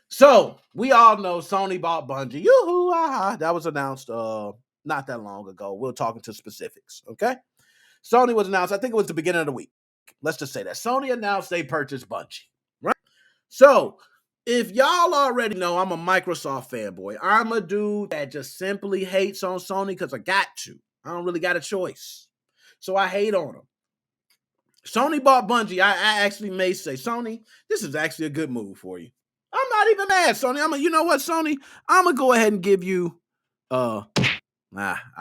So we all know Sony bought Bungie. Yoo-hoo, aha. That was announced not that long ago. We'll talk into specifics. Okay. Sony was announced, I think it was the beginning of the week. Let's just say that. Sony announced they purchased Bungie. Right? So if y'all already know I'm a Microsoft fanboy, I'm a dude that just simply hates on Sony because I got to. I don't really got a choice. So I hate on them. Sony bought Bungie. I actually may say, Sony, this is actually a good move for you. I'm not even mad, Sony. You know what, Sony? I'm gonna go ahead and give you I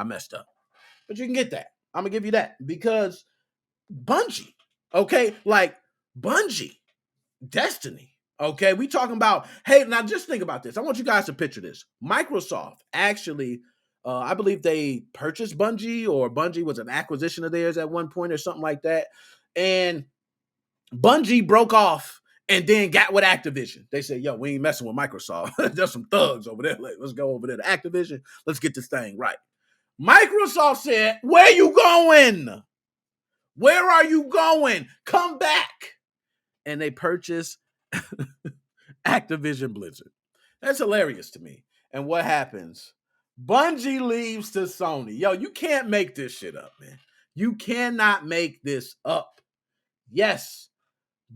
messed up. But you can get that. I'm gonna give you that because Bungie, okay, like Bungie, Destiny. Okay, we talking about, hey, now just think about this. I want you guys to picture this. Microsoft actually, I believe they purchased Bungie, or Bungie was an acquisition of theirs at one point or something like that. And Bungie broke off and then got with Activision. They said, yo, we ain't messing with Microsoft. There's some thugs over there. Let's go over there to Activision. Let's get this thing right. Microsoft said, where you going? Where are you going? Come back. And they purchased Activision Blizzard. That's hilarious to me. And what happens? Bungie leaves to Sony. Yo, you can't make this shit up, man. You cannot make this up. Yes,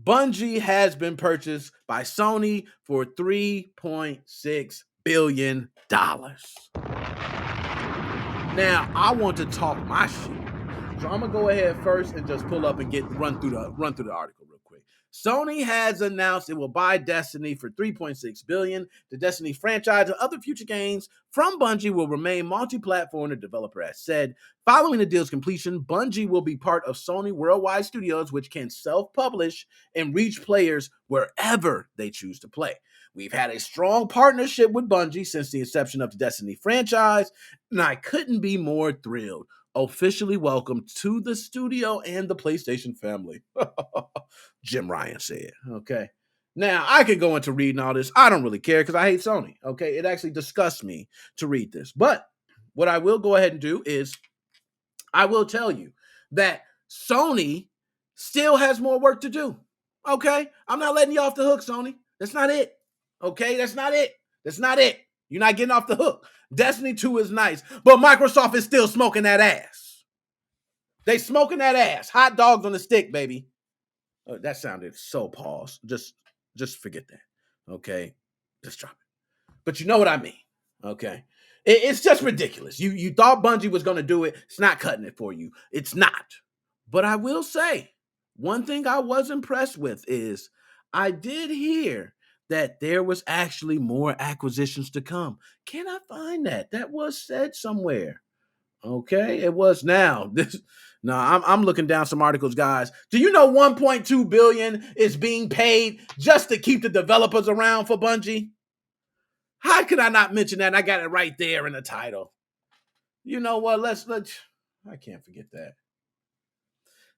Bungie has been purchased by Sony for $3.6 billion. Now, I want to talk my shit. So I'm gonna go ahead first and just pull up and run through the article real quick. Sony has announced it will buy Destiny for $3.6 billion. The Destiny franchise and other future games from Bungie will remain multi-platform, the developer has said. Following the deal's completion, Bungie will be part of Sony Worldwide Studios, which can self-publish and reach players wherever they choose to play. We've had a strong partnership with Bungie since the inception of the Destiny franchise, and I couldn't be more thrilled. Officially welcome to the studio and the PlayStation family. Jim Ryan said. Okay. Now, I could go into reading all this. I don't really care because I hate Sony. Okay. It actually disgusts me to read this. But what I will go ahead and do is I will tell you that Sony still has more work to do. Okay. I'm not letting you off the hook, Sony. That's not it. Okay. That's not it. That's not it. You're not getting off the hook. Destiny 2 is nice, but Microsoft is still smoking that ass. They smoking that ass. Hot dogs on the stick, baby. That sounded so pause. Just forget that. Okay? Just drop it. But you know what I mean. Okay? It's just ridiculous. You thought Bungie was going to do it. It's not cutting it for you. It's not. But I will say, one thing I was impressed with is I did hear that there was actually more acquisitions to come. Can I find that? That was said somewhere. Okay, it was now. I'm looking down some articles, guys. Do you know 1.2 billion is being paid just to keep the developers around for Bungie? How could I not mention that? I got it right there in the title. You know what? Let's I can't forget that.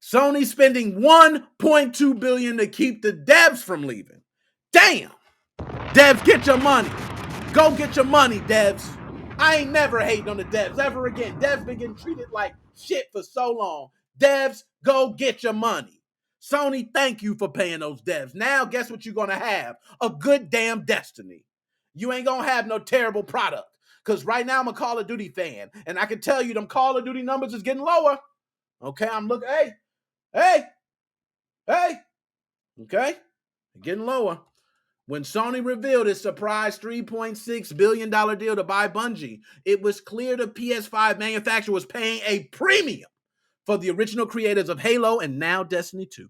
Sony spending 1.2 billion to keep the devs from leaving. Damn. Devs, get your money. Go get your money, devs. I ain't never hating on the devs ever again. Devs been getting treated like shit for so long. Devs, go get your money. Sony, thank you for paying those devs. Now, guess what you're going to have? A good damn Destiny. You ain't going to have no terrible product. Because right now I'm a Call of Duty fan. And I can tell you them Call of Duty numbers is getting lower. Okay, I'm looking. Hey. Okay, getting lower. When Sony revealed its surprise $3.6 billion deal to buy Bungie, it was clear the PS5 manufacturer was paying a premium for the original creators of Halo and now Destiny 2.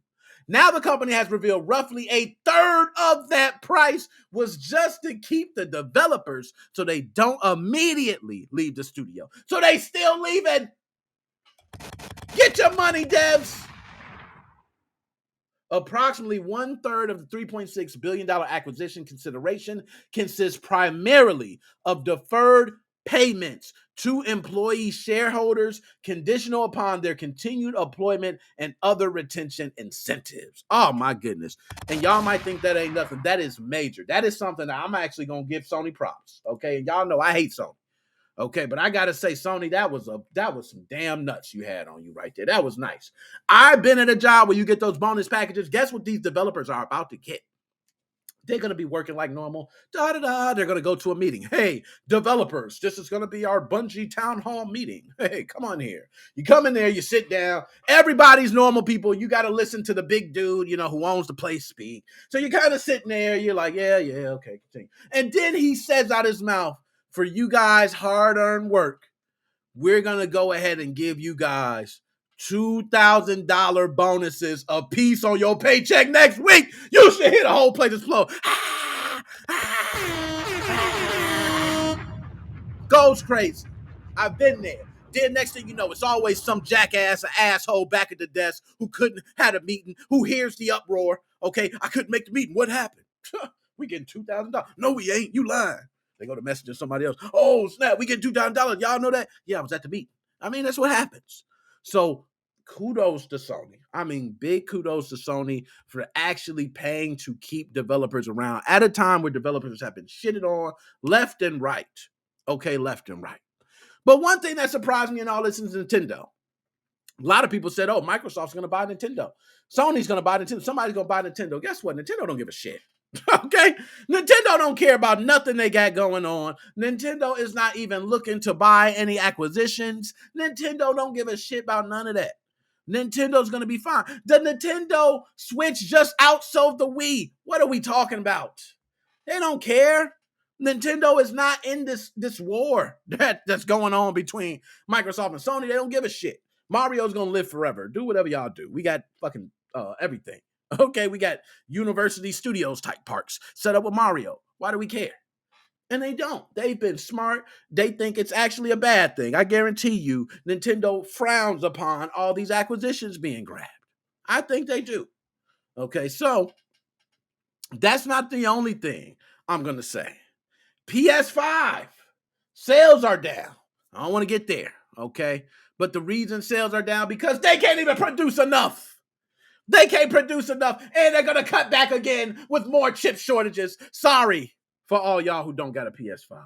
Now the company has revealed roughly a third of that price was just to keep the developers so they don't immediately leave the studio. So they still leaving. Get your money, devs. Approximately 1/3 of the $3.6 billion acquisition consideration consists primarily of deferred payments to employee shareholders conditional upon their continued employment and other retention incentives. Oh my goodness. And y'all might think that ain't nothing. That is major. That is something that I'm actually going to give Sony props. Okay. And y'all know I hate Sony. Okay, but I gotta say, Sony, that was some damn nuts you had on you right there. That was nice. I've been at a job where you get those bonus packages. Guess what these developers are about to get? They're going to be working like normal. They're going to go to a meeting. Hey, developers, this is going to be our Bungie town hall meeting. Hey, come on here. You come in there, you sit down. Everybody's normal people. You got to listen to the big dude, who owns the place speak. So you're kind of sitting there. You're like, yeah, okay, continue. And then he says out his mouth, for you guys' hard-earned work, we're going to go ahead and give you guys $2,000 bonuses a piece on your paycheck next week. You should hear the whole place explode. Goes crazy. I've been there. Then next thing you know, it's always some jackass, an asshole back at the desk who couldn't had a meeting, who hears the uproar. Okay, I couldn't make the meeting. What happened? We getting $2,000. No, we ain't. You lying. They go to messaging somebody else. Oh, snap, we getting $2,000. Y'all know that? Yeah, I was at the meeting. I mean, that's what happens. So kudos to Sony. I mean, big kudos to Sony for actually paying to keep developers around at a time where developers have been shitted on left and right. Okay, left and right. But one thing that surprised me in all this is Nintendo. A lot of people said, oh, Microsoft's going to buy Nintendo. Sony's going to buy Nintendo. Somebody's going to buy Nintendo. Guess what? Nintendo don't give a shit. Okay? Nintendo don't care about nothing they got going on. Nintendo is not even looking to buy any acquisitions. Nintendo don't give a shit about none of that. Nintendo's going to be fine. The Nintendo Switch just outsold the Wii. What are we talking about? They don't care. Nintendo is not in this war that's going on between Microsoft and Sony. They don't give a shit. Mario's going to live forever. Do whatever y'all do. We got fucking everything. Okay, we got University Studios type parks set up with Mario. Why do we care? And they don't. They've been smart. They think it's actually a bad thing. I guarantee you, Nintendo frowns upon all these acquisitions being grabbed. I think they do. Okay, so that's not the only thing I'm going to say. PS5 sales are down. I don't want to get there, okay? But the reason sales are down because they can't even produce enough. They can't produce enough, and they're going to cut back again with more chip shortages. Sorry for all y'all who don't got a PS5,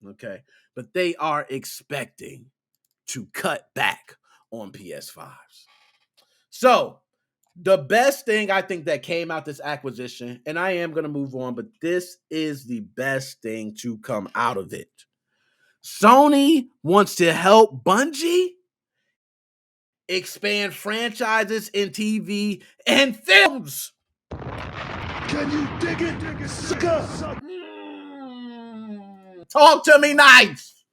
okay? But they are expecting to cut back on PS5s. So, the best thing I think that came out this acquisition, and I am going to move on, but this is the best thing to come out of it. Sony wants to help Bungie expand franchises in TV and films. Can you dig it, sucker? Talk to me nice.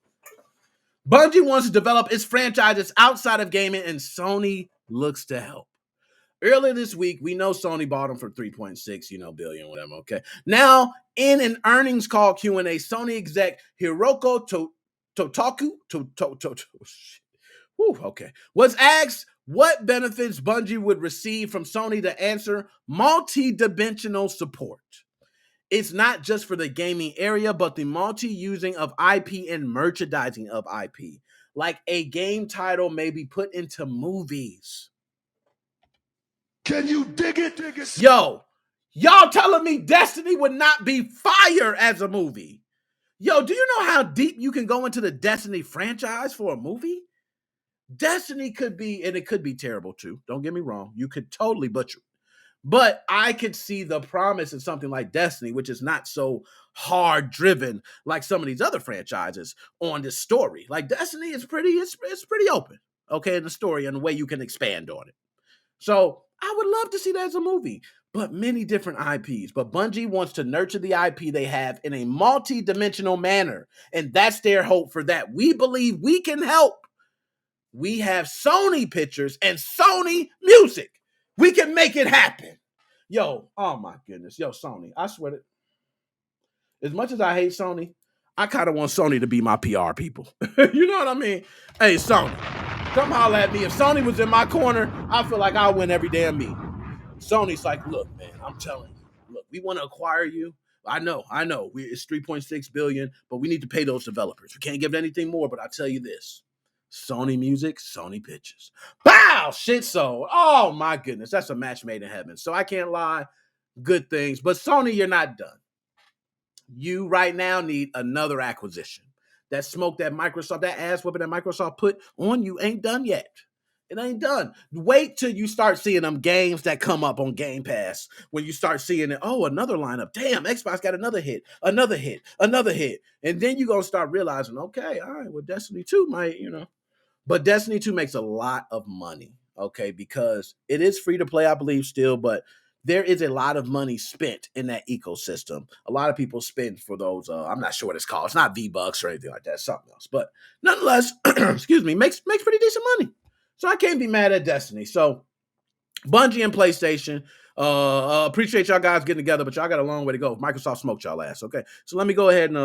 Bungie wants to develop its franchises outside of gaming, and Sony looks to help. Earlier this week, we know Sony bought them for 3.6, billion, whatever, okay? Now, in an earnings call Q&A, Sony exec Hiroko Totaku, was asked what benefits Bungie would receive from Sony to answer multi-dimensional support. It's not just for the gaming area, but the multi-using of IP and merchandising of IP. Like a game title may be put into movies. Can you dig it? Yo, y'all telling me Destiny would not be fire as a movie? Yo, do you know how deep you can go into the Destiny franchise for a movie? Destiny could be, and it could be terrible too. Don't get me wrong. You could totally butcher it. But I could see the promise in something like Destiny, which is not so hard driven like some of these other franchises on this story. Like Destiny is it's pretty open, okay, in the story and the way you can expand on it. So I would love to see that as a movie, but many different IPs. But Bungie wants to nurture the IP they have in a multi-dimensional manner, and that's their hope for that. We believe we can help. We have Sony pictures and Sony music. We can make it happen. Yo, oh my goodness. Yo, Sony, I swear to, as much as I hate Sony, I kind of want Sony to be my PR people. You know what I mean? Hey, Sony, come holler at me. If Sony was in my corner, I feel like I'll win every damn meeting. Sony's like, look, man, I'm telling you. Look, we want to acquire you. I know. It's 3.6 billion, but we need to pay those developers. We can't give anything more, but I'll tell you this. Sony music, Sony pictures. Bow! Shit sold. Oh my goodness. That's a match made in heaven. So I can't lie. Good things. But Sony, you're not done. You right now need another acquisition. That smoke that Microsoft, that ass whipping that Microsoft put on you ain't done yet. It ain't done. Wait till you start seeing them games that come up on Game Pass. When you start seeing it, oh, another lineup. Damn, Xbox got another hit, another hit, another hit. And then you're going to start realizing, okay, all right, well, Destiny 2 might, But Destiny 2 makes a lot of money, okay, because it is free to play, I believe, still, but there is a lot of money spent in that ecosystem. A lot of people spend for those, I'm not sure what it's called. It's not V-Bucks or anything like that, it's something else. But nonetheless, excuse me, makes pretty decent money. So I can't be mad at Destiny. So Bungie and PlayStation, appreciate y'all guys getting together, but y'all got a long way to go. Microsoft smoked y'all ass, okay? So let me go ahead and